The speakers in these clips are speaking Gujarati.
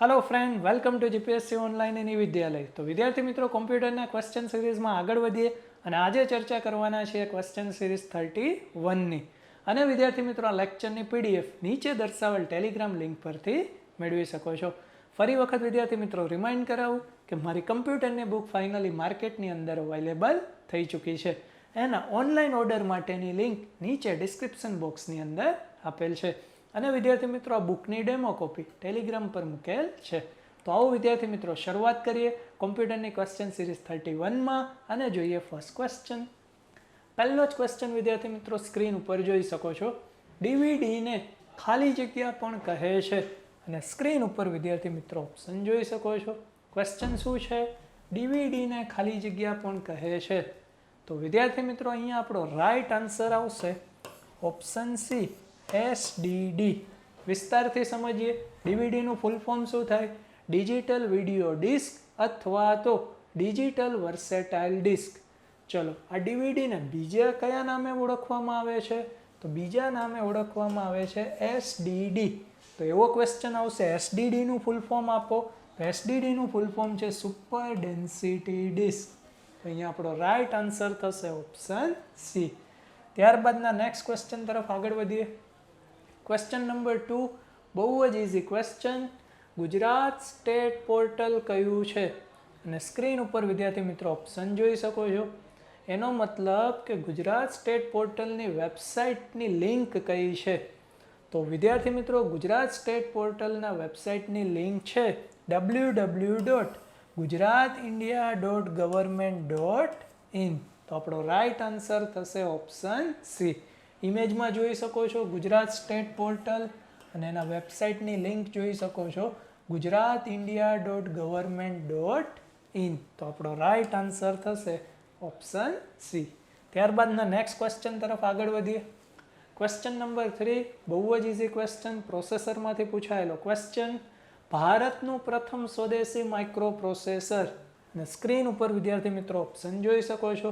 Hello friend, welcome to GPSC online and ई-विद्यालय। तो विद्यार्थी मित्रों, कॉम्प्यूटरना क्वेश्चन सीरीज में आगळ वधीए અને આજે ચર્ચા કરવાના છે ક્વેશ્ચન સિરીઝ 31 ની। અને વિદ્યાર્થી મિત્રો, આ લેક્ચરની પીડીએફ નીચે દર્શાવેલ ટેલિગ્રામ લિંક પરથી મેળવી શકો છો। ફરી વખત વિદ્યાર્થી મિત્રો રિમાઇન્ડ કરાવું કે મારી કમ્પ્યુટરની બુક ફાઇનલી માર્કેટની અંદર અવેલેબલ થઈ ચૂકી છે। એના ઓનલાઈન ઓર્ડર માટેની લિંક નીચે ડિસ્ક્રિપ્શન બોક્સની અંદર આપેલ છે। અને વિદ્યાર્થી મિત્રો, આ બુકની ડેમો કોપી ટેલિગ્રામ પર મૂકેલ છે। તો આવો વિદ્યાર્થી મિત્રો શરૂઆત કરીએ કોમ્પ્યુટરની ક્વેશ્ચન સિરીઝ 31 માં અને જોઈએ ફર્સ્ટ ક્વેશ્ચન। પહેલો જ ક્વેશ્ચન વિદ્યાર્થી મિત્રો સ્ક્રીન ઉપર જોઈ શકો છો। ડીવીડીને ખાલી જગ્યા પણ કહે છે અને સ્ક્રીન ઉપર વિદ્યાર્થી મિત્રો ઓપ્શન જોઈ શકો છો। ક્વેશ્ચન શું છે? ડીવીડીને ખાલી જગ્યા પણ કહે છે। તો વિદ્યાર્થી મિત્રો અહીંયા આપણો રાઈટ આન્સર આવશે ઓપ્શન સી, એસડીડી। વિસ્તારથી સમજીએ, ડીવીડીનું ફૂલ ફોર્મ શું થાય? ડિજિટલ વિડીયો ડિસ્ક અથવા તો ડિજિટલ વર્સેટાઇલ ડિસ્ક। ચલો, આ ડીવીડીને બીજા કયા નામે ઓળખવામાં આવે છે? તો બીજા નામે ઓળખવામાં આવે છે એસડીડી। તો એવો ક્વેશ્ચન આવશે, એસડીડીનું ફૂલ ફોર્મ આપો। તો એસડીડીનું ફૂલ ફોર્મ છે સુપર ડેન્સિટી ડિસ્ક। તો અહીંયા આપણો રાઈટ આન્સર થશે ઓપ્શન સી। ત્યારબાદના નેક્સ્ટ ક્વેશ્ચન તરફ આગળ વધીએ। ક્વેશ્ચન નંબર 2 બહુ જ easy question. Gujarat state portal કયું છે? અને સ્ક્રીન ઉપર વિદ્યાર્થી મિત્રો ઓપ્શન જોઈ શકો છો। એનો મતલબ કે ગુજરાત સ્ટેટ પોર્ટલની વેબસાઇટની લિંક કઈ છે? તો વિદ્યાર્થી મિત્રો ગુજરાત સ્ટેટ પોર્ટલના વેબસાઇટની લિંક છે www.guratindia.government.in। તો આપણો રાઈટ આન્સર થશે ઓપ્શન સી। ઇમેજમાં જોઈ શકો છો ગુજરાત સ્ટેટ પોર્ટલ અને એના વેબસાઇટની લિંક જોઈ શકો છો guratindia.government.in। તો આપણો રાઈટ આન્સર થશે ઓપ્શન સી। ત્યારબાદના નેક્સ્ટ ક્વેશ્ચન તરફ આગળ વધીએ। ક્વેશ્ચન નંબર 3 બહુ જ ઇઝી ક્વેશ્ચન, પ્રોસેસરમાંથી પૂછાયેલો ક્વેશ્ચન। ભારતનું પ્રથમ સ્વદેશી માઇક્રો પ્રોસેસર। અને સ્ક્રીન ઉપર વિદ્યાર્થી મિત્રો ઓપ્શન જોઈ શકો છો।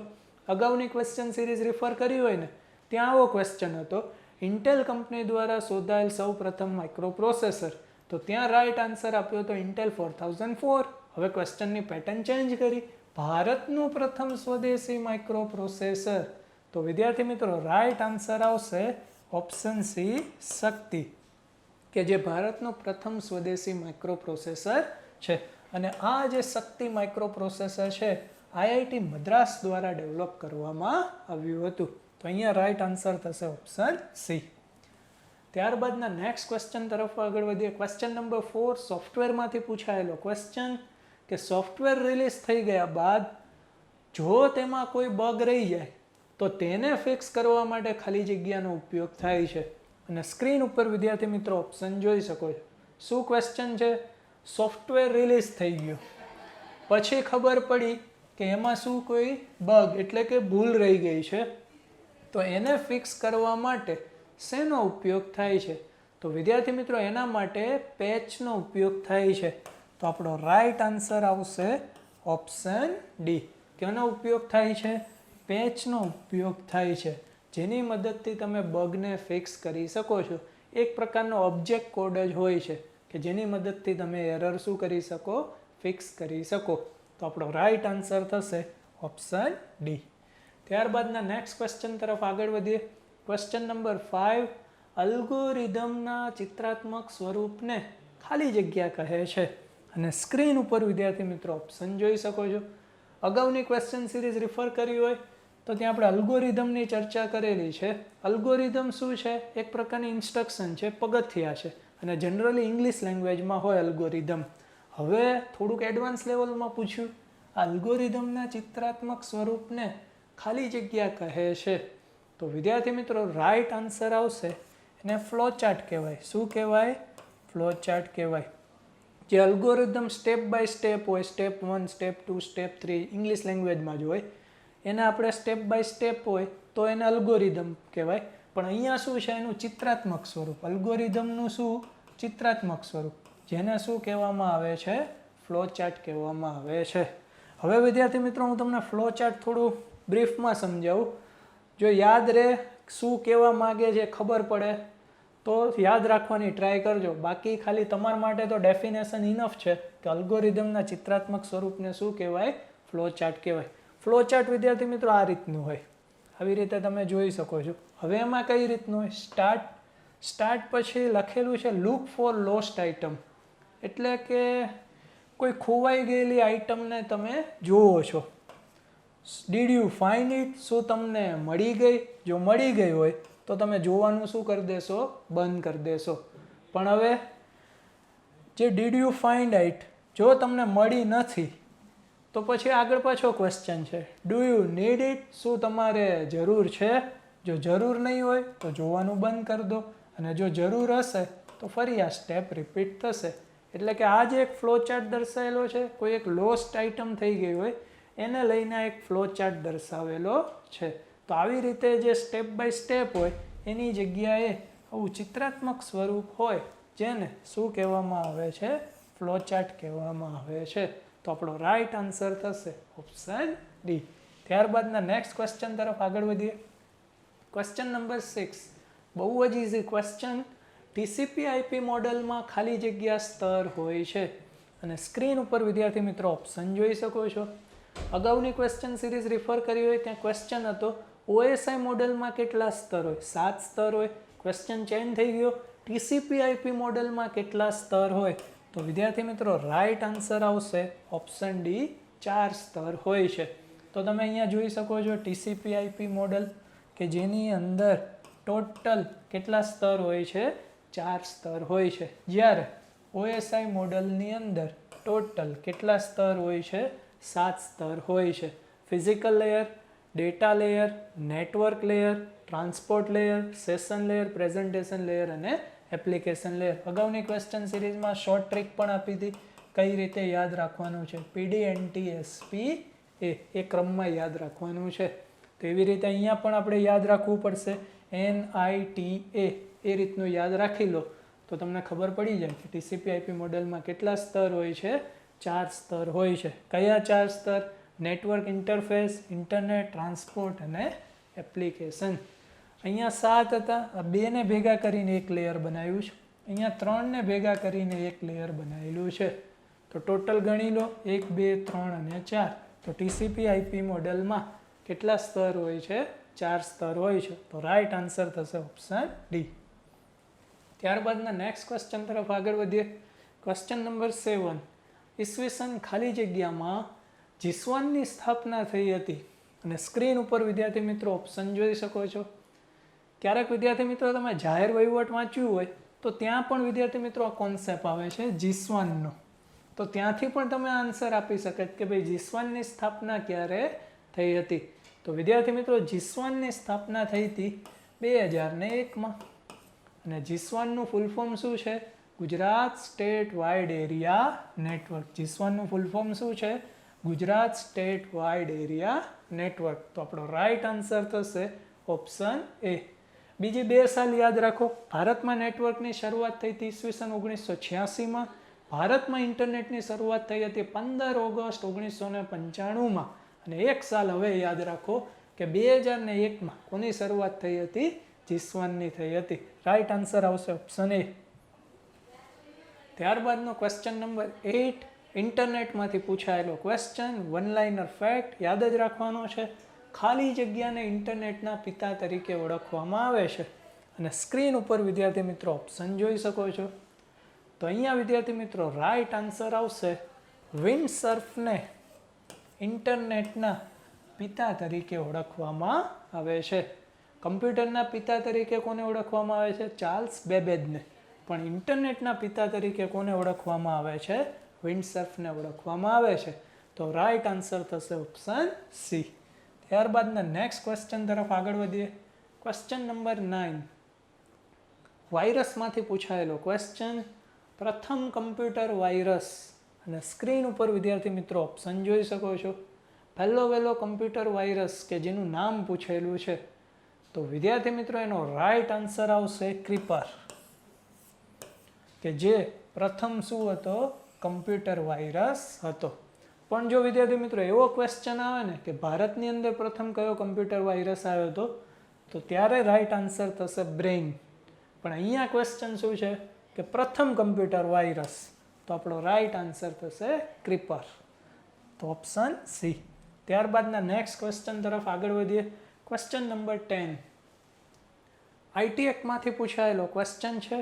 અગાઉની ક્વેશ્ચન સિરીઝ રિફર કરી હોય ને, ત્યાં આવો ક્વેશ્ચન હતો, ઇન્ટેલ કંપની દ્વારા શોધાયેલ સૌ પ્રથમ માઇક્રો પ્રોસેસર। તો ત્યાં રાઈટ આન્સર આપ્યો હતો ઇન્ટેલ 4004। હવે ક્વેશ્ચનની પેટર્ન ચેન્જ કરી, ભારતનું પ્રથમ સ્વદેશી માઇક્રો પ્રોસેસર। તો વિદ્યાર્થી મિત્રો રાઈટ આન્સર આવશે ઓપ્શન સી, શક્તિ, કે જે ભારતનું પ્રથમ સ્વદેશી માઇક્રો પ્રોસેસર છે। અને આ જે શક્તિ માઇક્રો પ્રોસેસર છે આઈઆઈટી મદ્રાસ દ્વારા ડેવલપ કરવામાં આવ્યું હતું। તો અહીંયા રાઈટ આન્સર થશે ઓપ્શન સી। ત્યારબાદના નેક્સ્ટ ક્વેશ્ચન તરફ આગળ વધીએ। ક્વેશ્ચન નંબર 4 સોફ્ટવેરમાંથી પૂછાયેલો ક્વેશ્ચન કે સોફ્ટવેર રિલીઝ થઈ ગયા બાદ જો તેમાં કોઈ બગ રહી જાય તો તેને ફિક્સ કરવા માટે ખાલી જગ્યાનો ઉપયોગ થાય છે। અને સ્ક્રીન ઉપર વિદ્યાર્થી મિત્રો ઓપ્શન જોઈ શકો છો। શું ક્વેશ્ચન છે? સોફ્ટવેર રિલીઝ થઈ ગયું, પછી ખબર પડી કે એમાં શું કોઈ બગ એટલે કે ભૂલ રહી ગઈ છે, તો એને ફિક્સ કરવા માટે શેનો ઉપયોગ થાય છે? તો વિદ્યાર્થી મિત્રો એના માટે પેચનો ઉપયોગ થાય છે। તો આપણો રાઈટ આન્સર આવશે ઓપ્શન ડી। કેનો ઉપયોગ થાય છે? પેચનો ઉપયોગ થાય છે, જેની મદદથી તમે બગને ફિક્સ કરી શકો છો। એક પ્રકારનો ઓબ્જેક્ટ કોડ જ હોય છે કે જેની મદદથી તમે એરર શું કરી શકો? ફિક્સ કરી શકો। તો આપણો રાઈટ આન્સર થશે ઓપ્શન ડી। ત્યારબાદના નેક્સ્ટ ક્વેશ્ચન તરફ આગળ વધીએ। ક્વેશ્ચન નંબર 5 અલ્ગોરિધમના ચિત્રાત્મક સ્વરૂપને ખાલી જગ્યા કહે છે। અને સ્ક્રીન ઉપર વિદ્યાર્થી મિત્રો ઓપ્શન જોઈ શકો છો। અગાઉની ક્વેશ્ચન સિરીઝ રિફર કરી હોય તો ત્યાં આપણે અલ્ગોરિધમની ચર્ચા કરેલી છે। અલ્ગોરિધમ શું છે? એક પ્રકારની ઇન્સ્ટ્રક્શન છે, પગથિયા છે, અને જનરલી ઇંગ્લિશ લેંગ્વેજમાં હોય અલ્ગોરિધમ। હવે થોડુંક એડવાન્સ લેવલમાં પૂછ્યું, અલ્ગોરિધમના ચિત્રાત્મક સ્વરૂપને ખાલી જગ્યા કહે છે। તો વિદ્યાર્થી મિત્રો રાઈટ આન્સર આવશે, એને ફ્લો ચાર્ટ કહેવાય। શું કહેવાય? ફ્લો ચાર્ટ કહેવાય। જે અલ્ગોરિધમ સ્ટેપ બાય સ્ટેપ હોય, સ્ટેપ 1, સ્ટેપ 2, સ્ટેપ 3 ઇંગ્લિશ લેંગ્વેજમાં જ હોય, એને આપણે સ્ટેપ બાય સ્ટેપ હોય તો એને અલ્ગોરિધમ કહેવાય। પણ અહીંયા શું છે? એનું ચિત્રાત્મક સ્વરૂપ। અલ્ગોરિધમનું શું? ચિત્રાત્મક સ્વરૂપ, જેને શું કહેવામાં આવે છે? ફ્લો ચાર્ટ કહેવામાં આવે છે। હવે વિદ્યાર્થી મિત્રો હું તમને ફ્લો ચાર્ટ થોડું બ્રીફમાં સમજાવું। જો યાદ રહે, શું કહેવા માગે છે ખબર પડે, તો યાદ રાખવાની ટ્રાય કરજો. બાકી ખાલી તમારા માટે તો ડેફિનેશન ઇનફ છે કે અલ્ગોરિધમના ચિત્રાત્મક સ્વરૂપને શું કહેવાય? ફ્લો ચાર્ટ કહેવાય. ફ્લો ચાર્ટ વિદ્યાર્થી મિત્રો આ રીતનું હોય, આવી રીતે તમે જોઈ શકો છો. હવે એમાં કઈ રીતનું હોય? સ્ટાર્ટ પછી લખેલું છે લુક ફોર લોસ્ટ આઇટમ, એટલે કે કોઈ ખોવાઈ ગયેલી આઇટમને તમે જુઓ છો. Did you find it? શું તમને મળી ગઈ? જો મળી ગઈ હોય તો તમે જોવાનું શું કરી દેશો? બંધ કરી દેશો. પણ હવે જે ડીડ યુ ફાઇન્ડ ઇટ, જો તમને મળી નથી તો પછી આગળ પાછો ક્વેશ્ચન છે ડુ યુ નીડ ઇટ? શું તમારે જરૂર છે? જો જરૂર નહીં હોય તો જોવાનું બંધ કરી દો, અને જો જરૂર હશે તો ફરી આ સ્ટેપ રિપીટ થશે. એટલે કે આ જે એક ફ્લો ચાર્ટ દર્શાવેલો છે, કોઈ એક લોસ્ટ આઇટમ થઈ ગઈ હોય એને લઈને એક ફ્લો ચાર્ટ દર્શાવેલો છે. તો આવી રીતે જે સ્ટેપ બાય સ્ટેપ હોય એની જગ્યાએ આવું ચિત્રાત્મક સ્વરૂપ હોય જેને શું કહેવામાં આવે છે? ફ્લો ચાર્ટ કહેવામાં આવે છે. તો આપણો રાઈટ આન્સર થશે ઓપ્શન ડી. ત્યારબાદના નેક્સ્ટ ક્વેશ્ચન તરફ આગળ વધીએ. ક્વેશ્ચન નંબર 6, બહુ જ ઇઝી ક્વેશ્ચન. TCP IP મોડલમાં ખાલી જગ્યા સ્તર હોય છે, અને સ્ક્રીન ઉપર વિદ્યાર્થી મિત્રો ઓપ્શન જોઈ શકો છો. અગાઉની ક્વેશ્ચન સિરીઝ રિફર કરી હોય ત્યાં ક્વેશ્ચન હતો OSI મોડલમાં કેટલા સ્તર હોય? 7 સ્તર હોય. ક્વેશ્ચન ચેન્જ થઈ ગયો, TCP IP મોડલમાં કેટલા સ્તર હોય? તો વિદ્યાર્થી મિત્રો રાઈટ આન્સર આવશે ઓપ્શન ડી, 4 સ્તર હોય છે. તો તમે અહીંયા જોઈ શકો છો TCP IP મોડલ કે જેની અંદર ટોટલ કેટલા સ્તર હોય છે? 4 સ્તર હોય છે. જ્યારે OSI મોડલની અંદર ટોટલ કેટલા સ્તર હોય છે? 7 સ્તર હોય છે. Physical layer, data layer, network layer, transport layer, session layer, presentation layer અને એપ્લિકેશન લેયર. અગાઉની ક્વેશ્ચન સિરીઝમાં શોર્ટ ટ્રિક પણ આપી હતી કઈ રીતે યાદ રાખવાનું છે. PDNTSP એ ક્રમમાં યાદ રાખવાનું છે. તો એવી રીતે અહીંયા પણ આપણે યાદ રાખવું પડશે. NITA એ રીતનું યાદ રાખી લો તો તમને ખબર પડી જાય કે TCP IP મોડેલમાં કેટલા સ્તર હોય છે? 4 સ્તર હોય છે. કયા 4 સ્તર? નેટવર્ક ઇન્ટરફેસ, ઇન્ટરનેટ, ટ્રાન્સપોર્ટ અને એપ્લિકેશન. અહીંયા 7 હતા, આ 2 ને ભેગા કરીને એક લેયર બનાવ્યું છે. અહીંયા 3 ને ભેગા કરીને એક લેયર બનાવેલું છે. તો ટોટલ ગણી લો 1, 2, 3 અને 4. તો TCP IP મોડેલમાં કેટલા સ્તર હોય છે? 4 સ્તર હોય છે. તો રાઈટ આન્સર થશે ઓપ્શન ડી. ત્યારબાદના નેક્સ્ટ ક્વેશ્ચન તરફ આગળ વધીએ. ક્વેશ્ચન નંબર 7, ઈસવીસન ખાલી જગ્યામાં જીસ્વાનની સ્થાપના થઈ હતી, અને સ્ક્રીન ઉપર વિદ્યાર્થી મિત્રો ઓપ્શન જોઈ શકો છો. ક્યારેક વિદ્યાર્થી મિત્રો તમે જાહેર વહીવટ વાંચ્યું હોય તો ત્યાં પણ વિદ્યાર્થી મિત્રો આ કોન્સેપ્ટ આવે છે જીસ્વાનનો. તો ત્યાંથી પણ તમે આન્સર આપી શકો કે ભાઈ જીસ્વાનની સ્થાપના ક્યારે થઈ હતી. તો વિદ્યાર્થી મિત્રો જીસ્વાનની સ્થાપના થઈ હતી 2001માં, અને જીસ્વાનનું ફૂલ ફોર્મ શું છે? Gujarat state wide area network. જીસ્વાનનું ફૂલ ફોર્મ શું છે? Gujarat state wide area network. તો આપણો રાઈટ આન્સર થશે ઓપ્શન એ. બીજી 2 સાલ યાદ રાખો. ભારતમાં નેટવર્કની શરૂઆત થઈ હતી ઈસવીસન 1986માં. ભારતમાં ઇન્ટરનેટની શરૂઆત થઈ હતી 15 ઓગસ્ટ 1995માં. અને 1 સાલ હવે યાદ રાખો કે 2001માં કોની શરૂઆત થઈ હતી? જીસ્વાનની થઈ હતી. રાઈટ આન્સર આવશે ઓપ્શન એ. ત્યારબાદનો ક્વેશ્ચન નંબર 8, ઇન્ટરનેટમાંથી પૂછાયેલો ક્વેશ્ચન, વન લાઇનર ફેક્ટ યાદ જ રાખવાનો છે. ખાલી જગ્યાને ઇન્ટરનેટના પિતા તરીકે ઓળખવામાં આવે છે, અને સ્ક્રીન ઉપર વિદ્યાર્થી મિત્રો ઓપ્શન જોઈ શકો છો. તો અહીંયા વિદ્યાર્થી મિત્રો રાઈટ આન્સર આવશે વિન્ડસર્ફને ઇન્ટરનેટના પિતા તરીકે ઓળખવામાં આવે છે. કમ્પ્યુટરના પિતા તરીકે કોને ઓળખવામાં આવે છે? ચાર્લ્સ બેબેજને. પણ ઇન્ટરનેટના પિતા તરીકે કોને ઓળખવામાં આવે છે? વિન્ડસર્ફને ઓળખવામાં આવે છે. તો રાઈટ આન્સર થશે ઓપ્શન સી. ત્યારબાદના નેક્સ્ટ ક્વેશ્ચન તરફ આગળ વધીએ. ક્વેશ્ચન નંબર 9, વાયરસમાંથી પૂછાયેલો ક્વેશ્ચન, પ્રથમ કમ્પ્યુટર વાયરસ. અને સ્ક્રીન ઉપર વિદ્યાર્થી મિત્રો ઓપ્શન જોઈ શકો છો. પહેલો વહેલો કમ્પ્યુટર વાયરસ કે જેનું નામ પૂછેલું છે, તો વિદ્યાર્થી મિત્રો એનો રાઈટ આન્સર આવશે ક્રીપર, કે જે પ્રથમ શું હતો? કમ્પ્યુટર વાયરસ હતો. પણ જો વિદ્યાર્થી મિત્રો એવો ક્વેશ્ચન આવે ને કે ભારતની અંદર પ્રથમ કયો કમ્પ્યુટર વાયરસ આવ્યો હતો, તો ત્યારે રાઈટ આન્સર થશે બ્રેઇન. પણ અહીંયા ક્વેશ્ચન શું છે કે પ્રથમ કમ્પ્યુટર વાયરસ, તો આપણો રાઈટ આન્સર થશે ક્રીપર, તો ઓપ્શન સી. ત્યારબાદના નેક્સ્ટ ક્વેશ્ચન તરફ આગળ વધીએ. ક્વેશ્ચન નંબર 10 આઈટી એક્ટમાંથી પૂછાયેલો ક્વેશ્ચન છે.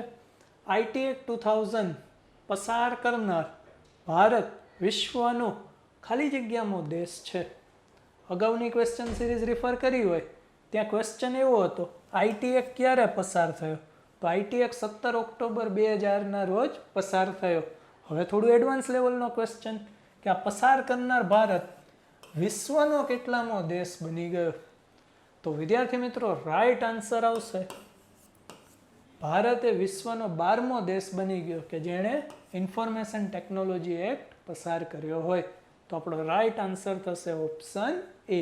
આઈટી એક્ટ 2000 પસાર કરનાર ભારત વિશ્વનો ખાલી જગ્યામાં દેશ છે. અગાઉની ક્વેશ્ચન સિરીઝ રિફર કરી હોય ત્યાં ક્વેશ્ચન એવો હતો આઈટી એક્ટ ક્યારે પસાર થયો, તો આઈટી એક્ટ 17 ઓક્ટોબર 2000ના રોજ પસાર થયો. હવે થોડું એડવાન્સ લેવલનો ક્વેશ્ચન કે આ પસાર કરનાર ભારત વિશ્વનો કેટલામો દેશ બની ગયો, તો વિદ્યાર્થી મિત્રો રાઈટ આન્સર આવશે ભારત એ વિશ્વનો 12મો દેશ બની ગયો કે જેણે ઇન્ફોર્મેશન ટેકનોલોજી એક્ટ પસાર કર્યો હોય, તો આપણો રાઈટ આન્સર થશે ઓપ્શન એ.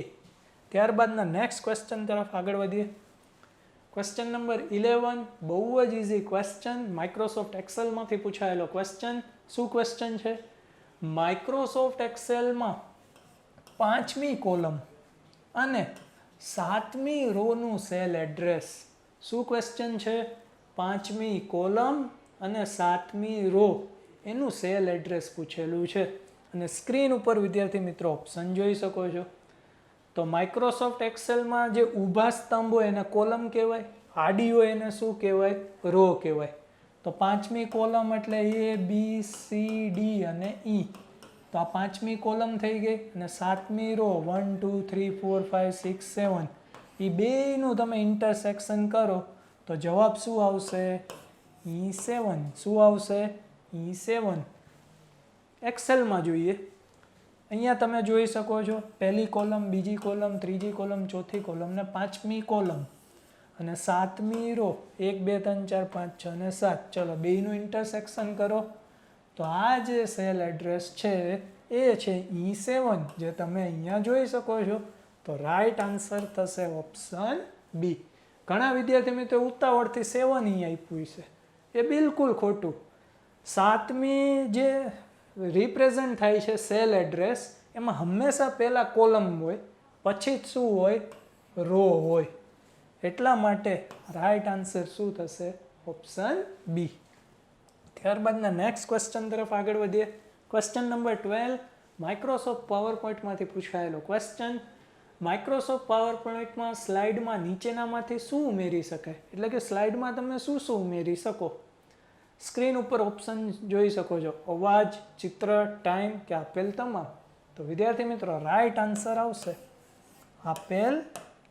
ત્યારબાદના નેક્સ્ટ ક્વેશ્ચન તરફ આગળ વધીએ. ક્વેશ્ચન નંબર 11 બહુ જ ઇઝી ક્વેશ્ચન, માઇક્રોસોફ્ટ એક્સેલમાંથી પૂછાયેલો ક્વેશ્ચન. શું ક્વેશ્ચન છે? માઇક્રોસોફ્ટ એક્સેલમાં 5મી કોલમ અને 7મી રોનું સેલ એડ્રેસ. શું ક્વેશ્ચન છે? 5મી કોલમ અને 7મી રો એનું સેલ એડ્રેસ પૂછેલું છે. અને સ્ક્રીન ઉપર વિદ્યાર્થી મિત્રો ઓપ્શન જોઈ શકો છો. તો માઇક્રોસોફ્ટ એક્સેલમાં જે ઊભા સ્તંભ હોય એને કોલમ કહેવાય, આડી હોય એને શું કહેવાય? રો કહેવાય. તો 5મી કોલમ એટલે એ બી સી ડી અને ઈ, તો આ 5મી કોલમ થઈ ગઈ. અને 7મી રો 1 2 3 4 5 6 7 એ બેયનું તમે ઇન્ટરસેક્શન કરો તો જવાબ શું આવશે? E7. શું આવશે? E7. એક્સેલમાં જોઈએ, અહીંયા તમે જોઈ શકો છો પહેલી કોલમ, બીજી કોલમ, ત્રીજી કોલમ, ચોથી કોલમ ને 5મી કોલમ અને 7મી રો 1 2 3 4 5 6 અને 7. ચલો બેયનું ઇન્ટરસેક્શન કરો તો આ જે સેલ એડ્રેસ છે એ છે E7 જે તમે અહીંયા જોઈ શકો છો. તો રાઈટ આન્સર થશે ઓપ્શન બી. ઘણા વિદ્યાર્થી મિત્રો ઉતાવળથી 7 અહીંયા આપ્યું છે, એ બિલકુલ ખોટું. 7મી જે રિપ્રેઝન્ટ થાય છે સેલ એડ્રેસ એમાં હંમેશા પહેલા કોલમ હોય, પછી જ શું હોય? રો હોય. એટલા માટે રાઈટ આન્સર શું થશે? Option B. ત્યારબાદના નેક્સ્ટ ક્વેશ્ચન તરફ આગળ વધીએ. ક્વેશ્ચન નંબર 12 માઇક્રોસોફ્ટ પાવર પોઈન્ટમાંથી પૂછાયેલો ક્વેશ્ચન. માઇક્રોસોફ્ટ પાવર પોઈન્ટમાં સ્લાઇડમાં નીચેનામાંથી શું ઉમેરી શકાય, એટલે કે સ્લાઇડમાં તમે શું શું ઉમેરી શકો? સ્ક્રીન ઉપર ઓપ્શન જોઈ શકો છો, અવાજ, ચિત્ર, ટાઈમ કે આપેલ તમામ. તો વિદ્યાર્થી મિત્રો રાઈટ આન્સર આવશે આપેલ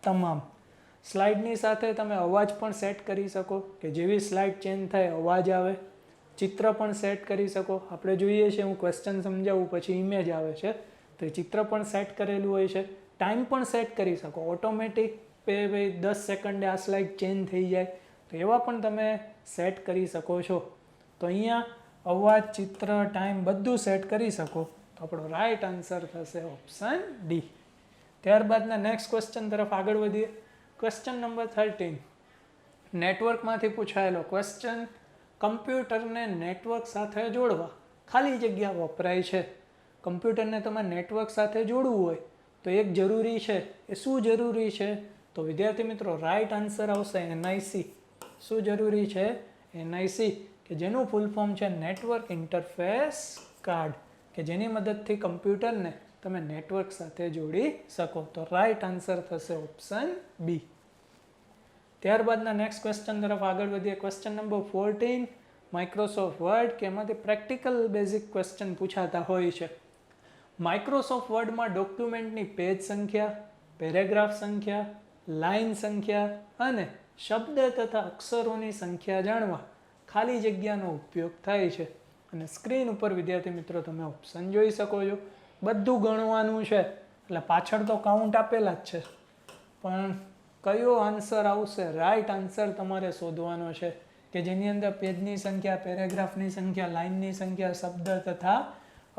તમામ. સ્લાઇડની સાથે તમે અવાજ પણ સેટ કરી શકો કે જેવી સ્લાઇડ ચેન્જ થાય અવાજ આવે. ચિત્ર પણ સેટ કરી શકો. આપણે જોઈએ છે, હું ક્વેશ્ચન સમજાવું પછી ઇમેજ આવે છે તો એ ચિત્ર પણ સેટ કરેલું હોય છે. ટાઈમ પણ સેટ કરી શકો, ઓટોમેટિક 10 સેકન્ડે આ સ્લાઇડ ચેન્જ થઈ જાય, તો એવા પણ તમે સેટ કરી શકો છો. તો અહીંયા અવાજ, ચિત્ર, ટાઈમ બધું સેટ કરી શકો. તો આપણો રાઈટ આન્સર થશે ઓપ્શન ડી. ત્યારબાદના નેક્સ્ટ ક્વેશ્ચન તરફ આગળ વધીએ. ક્વેશ્ચન નંબર 13 નેટવર્કમાંથી પૂછાયેલો ક્વેશ્ચન. કમ્પ્યુટરને નેટવર્ક સાથે જોડવા ખાલી જગ્યા વપરાય છે. કમ્પ્યુટરને તમારે નેટવર્ક સાથે જોડવું હોય તો એક જરૂરી છે. એ શું જરૂરી છે? તો વિદ્યાર્થી મિત્રો રાઈટ આન્સર આવશે NIC. શું જરૂરી છે? NIC, કે જેનું ફૂલ ફોર્મ છે નેટવર્ક ઇન્ટરફેસ કાર્ડ, કે જેની મદદથી કમ્પ્યુટરને તમે નેટવર્ક સાથે જોડી શકો. તો રાઈટ આન્સર થશે ઓપ્શન બી. ત્યારબાદના નેક્સ્ટ ક્વેશ્ચન તરફ આગળ વધીએ. ક્વેશ્ચન નંબર 14 માઇક્રોસોફ્ટ વર્ડ, કે એમાંથી પ્રેક્ટિકલ બેઝિક ક્વેશ્ચન પૂછાતા હોય છે. માઇક્રોસોફ્ટ વર્ડમાં ડોક્યુમેન્ટની પેજ સંખ્યા, પેરેગ્રાફ સંખ્યા, લાઇન સંખ્યા અને શબ્દ તથા અક્ષરોની સંખ્યા જાણવા ખાલી જગ્યાનો ઉપયોગ થાય છે. અને સ્ક્રીન ઉપર વિદ્યાર્થી મિત્રો તમે ઓપ્શન જોઈ શકો છો. બધું ગણવાનું છે એટલે પાછળ તો કાઉન્ટ આપેલા જ છે, પણ કયો આન્સર આવશે? રાઈટ આન્સર તમારે શોધવાનો છે કે જેની અંદર પેજની સંખ્યા, પેરેગ્રાફની સંખ્યા, લાઇનની સંખ્યા, શબ્દ તથા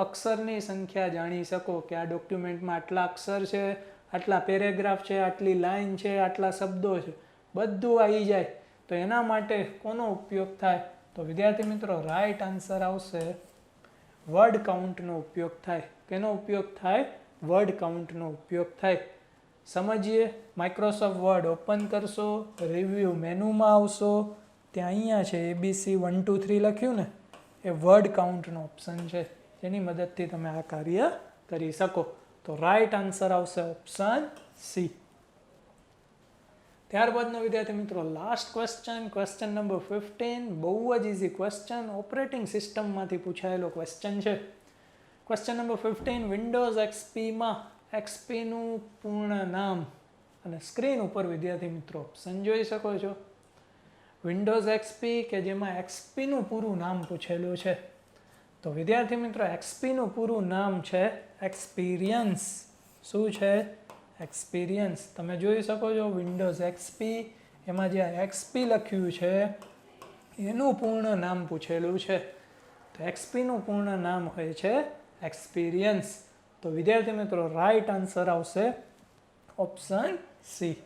અક્ષરની સંખ્યા જાણી શકો કે આ ડોક્યુમેન્ટમાં આટલા અક્ષર છે, આટલા પેરેગ્રાફ છે, આટલી લાઇન છે, આટલા શબ્દો છે, બધું આવી જાય. તો એના માટે કોનો ઉપયોગ થાય? તો વિદ્યાર્થી મિત્રો રાઈટ આન્સર આવશે વર્ડ કાઉન્ટનો ઉપયોગ થાય. કેનો ઉપયોગ થાય? વર્ડ કાઉન્ટનો ઉપયોગ થાય. સમજીએ. માઇક્રોસોફ્ટ વર્ડ ઓપન કરશો, રિવ્યૂ મેનુમાં આવશો, ત્યાં અહીંયા છે ABC 1 2 3 લખ્યું ને એ વર્ડ કાઉન્ટનો ઓપ્શન છે, જેની મદદથી તમે આ કાર્ય કરી શકો. તો રાઈટ આન્સર આવશે ઓપ્શન સી. ત્યારબાદનો વિદ્યાર્થી મિત્રો લાસ્ટ ક્વેશ્ચન નંબર 15, બહુ જ ઇઝી ક્વેશ્ચન, ઓપરેટિંગ સિસ્ટમમાંથી પૂછાયેલો ક્વેશ્ચન છે. ક્વેશ્ચન નંબર 15, વિન્ડોઝ એક્સપીમાં એક્સપીનું પૂર્ણ નામ, અને સ્ક્રીન ઉપર વિદ્યાર્થી મિત્રો ઓપ્શન જોઈ શકો છો. વિન્ડોઝ એક્સપી કે જેમાં એક્સપીનું પૂરું નામ પૂછેલું છે. તો વિદ્યાર્થી મિત્રો એક્સપીનું પૂરું નામ છે એક્સપિરિયન્સ. શું છે? એક્સપિરિયન્સ. તમે જોઈ શકો છો વિન્ડોઝ એક્સપી, એમાં જે એક્સપી લખ્યું છે એનું પૂર્ણ નામ પૂછેલું છે. તો એક્સપીનું પૂર્ણ નામ હોય છે એક્સપિરિયન્સ. તો વિદ્યાર્થી મિત્રો રાઈટ આન્સર આવશે ઓપ્શન સી.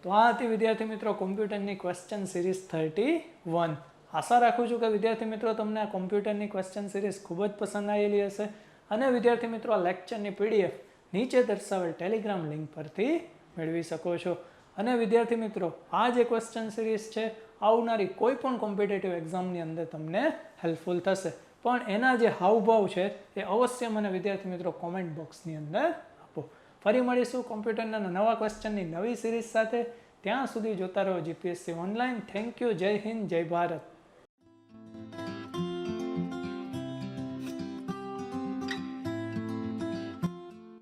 તો આ હતી વિદ્યાર્થી મિત્રો કોમ્પ્યુટરની ક્વેશ્ચન સિરીઝ 31. આશા રાખું છું કે વિદ્યાર્થી મિત્રો તમને આ કોમ્પ્યુટરની ક્વેશ્ચન સિરીઝ ખૂબ જ પસંદ આવેલી હશે, અને વિદ્યાર્થી મિત્રો આ લેક્ચરની પીડીએફ નીચે દર્શાવેલ ટેલિગ્રામ લિંક પરથી મેળવી શકો છો. અને વિદ્યાર્થી મિત્રો આ જે ક્વેશ્ચન સિરીઝ છે આવનારી કોઈ પણ કોમ્પિટિટિવ એક્ઝામની અંદર તમને હેલ્પફુલ થશે, પણ એના જે હાવભાવ છે એ અવશ્ય મને વિદ્યાર્થી મિત્રો કોમેન્ટ બોક્સની અંદર આપો. ફરી મળીશું કોમ્પ્યુટરના નવા ક્વેશ્ચનની નવી સિરીઝ સાથે. ત્યાં સુધી જોતા રહો જીપીએસસી ઓનલાઈન. Thank you. જય હિન્દ, જય ભારત.